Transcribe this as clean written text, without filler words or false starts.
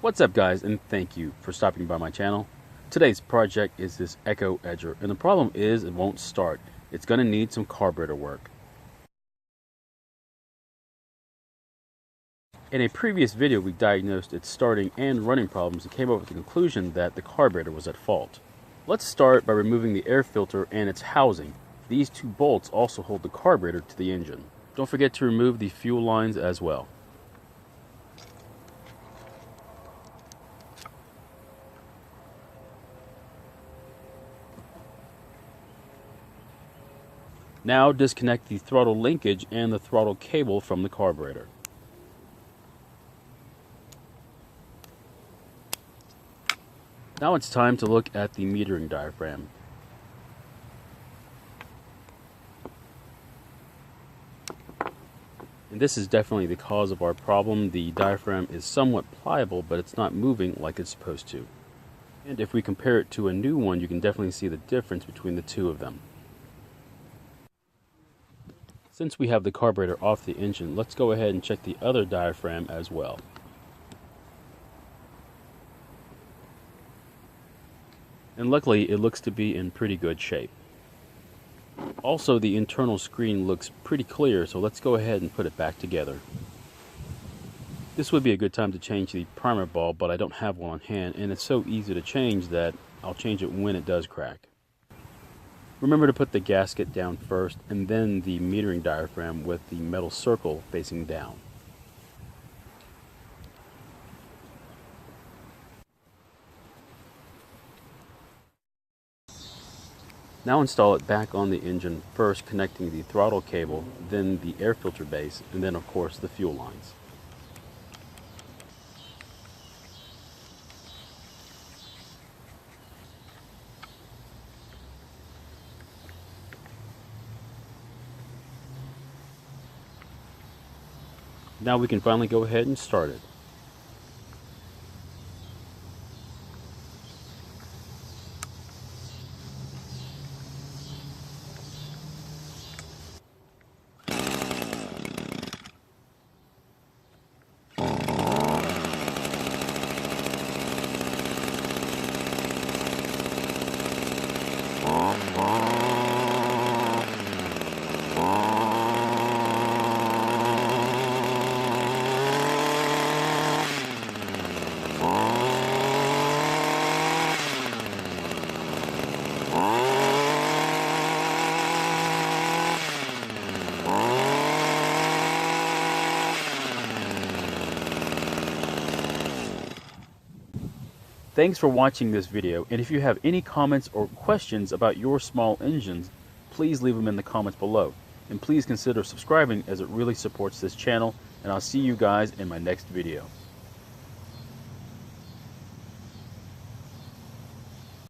What's up guys, and thank you for stopping by my channel. Today's project is this Echo Edger, and the problem is it won't start. It's going to need some carburetor work. In a previous video we diagnosed its starting and running problems and came up with the conclusion that the carburetor was at fault. Let's start by removing the air filter and its housing. These two bolts also hold the carburetor to the engine. Don't forget to remove the fuel lines as well. Now disconnect the throttle linkage and the throttle cable from the carburetor. Now it's time to look at the metering diaphragm. And this is definitely the cause of our problem. The diaphragm is somewhat pliable, but it's not moving like it's supposed to. And if we compare it to a new one, you can definitely see the difference between the two of them. Since we have the carburetor off the engine, let's go ahead and check the other diaphragm as well. And luckily it looks to be in pretty good shape. Also, the internal screen looks pretty clear, so let's go ahead and put it back together. This would be a good time to change the primer bulb, but I don't have one on hand, and it's so easy to change that I'll change it when it does crack. Remember to put the gasket down first and then the metering diaphragm with the metal circle facing down. Now install it back on the engine, first connecting the throttle cable, then the air filter base, and then of course the fuel lines. Now we can finally go ahead and start it. Thanks for watching this video, and if you have any comments or questions about your small engines, please leave them in the comments below. And please consider subscribing, as it really supports this channel, and I'll see you guys in my next video.